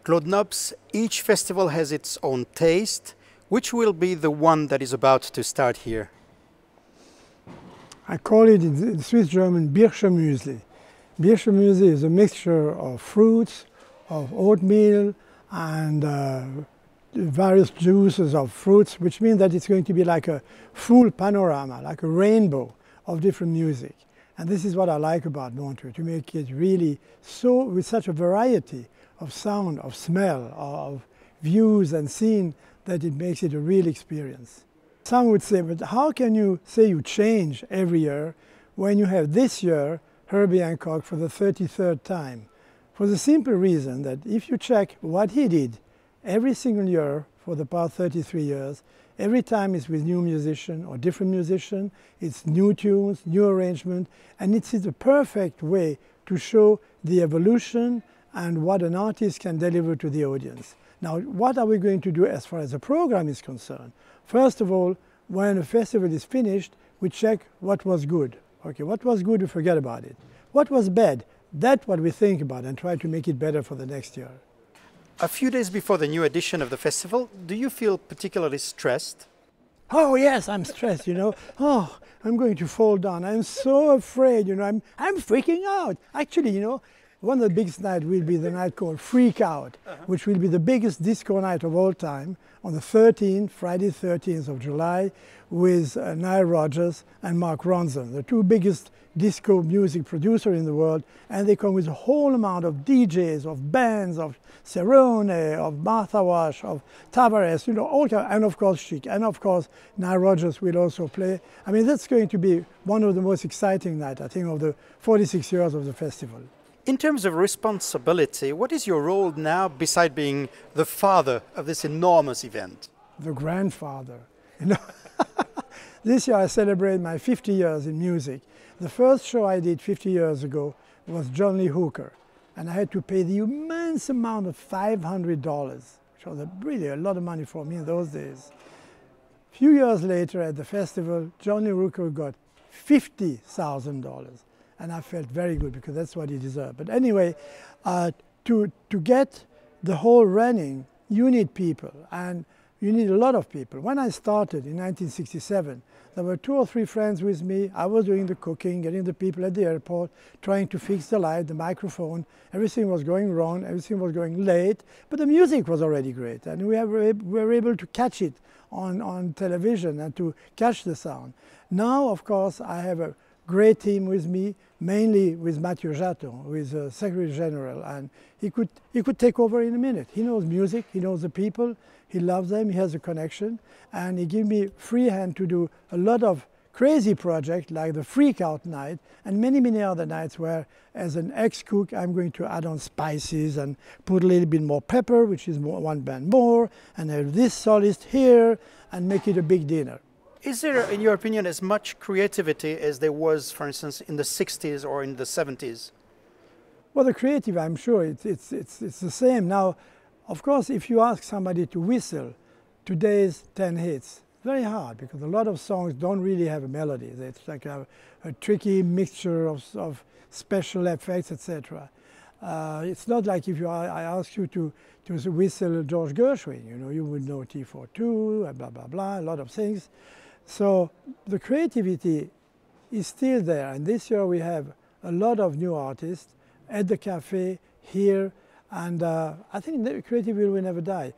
Claude Nobs, each festival has its own taste. Which will be the one that is about to start here? I call it in Swiss German Birchermüsli. Birchermüsli is a mixture of fruits, of oatmeal, and various juices of fruits, which means that it's going to be like a full panorama, like a rainbow of different music. And this is what I like about Montreux, to make it really so, with such a variety of sound, of smell, of views and scene, that it makes it a real experience. Some would say, but how can you say you change every year when you have this year Herbie Hancock for the 33rd time? For the simple reason that if you check what he did every single year for the past 33 years, every time it's with new musician or different musician, it's new tunes, new arrangement, and it's the perfect way to show the evolution and what an artist can deliver to the audience. Now, what are we going to do as far as the program is concerned? First of all, when a festival is finished, we check what was good. Okay, what was good, we forget about it. What was bad, that's what we think about and try to make it better for the next year. A few days before the new edition of the festival, do you feel particularly stressed? Oh yes, I'm stressed, you know. Oh, I'm going to fall down. I'm so afraid, you know. I'm freaking out. Actually, you know, one of the biggest nights will be the night called Freak Out, which will be the biggest disco night of all time on the 13th, Friday 13th of July, with Nile Rodgers and Mark Ronson, the two biggest disco music producers in the world, and they come with a whole amount of DJs, of bands, of Cerrone, of Martha Wash, of Tavares, you know, all kind, and of course Chic, and of course Nile Rodgers will also play. I mean, that's going to be one of the most exciting nights, I think, of the 46 years of the festival. In terms of responsibility, what is your role now beside being the father of this enormous event? The grandfather. You know, this year I celebrate my 50 years in music. The first show I did 50 years ago was John Lee Hooker, and I had to pay the immense amount of $500, which was really a lot of money for me in those days. A few years later at the festival, John Lee Hooker got $50,000. And I felt very good because that's what he deserved. But anyway, to get the whole running, you need people, and you need a lot of people. When I started in 1967, there were 2 or 3 friends with me. I was doing the cooking, getting the people at the airport, trying to fix the light, the microphone. Everything was going wrong, everything was going late, but the music was already great. And we were able to catch it on television and to catch the sound. Now, of course, I have a great team with me, mainly with Mathieu Jaton, who is a Secretary General, and he could take over in a minute. He knows music, he knows the people, he loves them, he has a connection, and he gave me free hand to do a lot of crazy projects like the Freak Out night and many, many other nights where, as an ex-cook, I'm going to add on spices and put a little bit more pepper, which is one band more, and have this solist here, and make it a big dinner. Is there, in your opinion, as much creativity as there was, for instance, in the 60s or in the 70s? Well, the creative, I'm sure, it's the same. Now, of course, if you ask somebody to whistle today's 10 hits, very hard, because a lot of songs don't really have a melody. It's like a tricky mixture of special effects, etc. It's not like if I ask you to whistle George Gershwin, you know, you would know T42, blah, blah, blah, a lot of things. So the creativity is still there, and this year we have a lot of new artists at the cafe here, and I think the creativity will never die.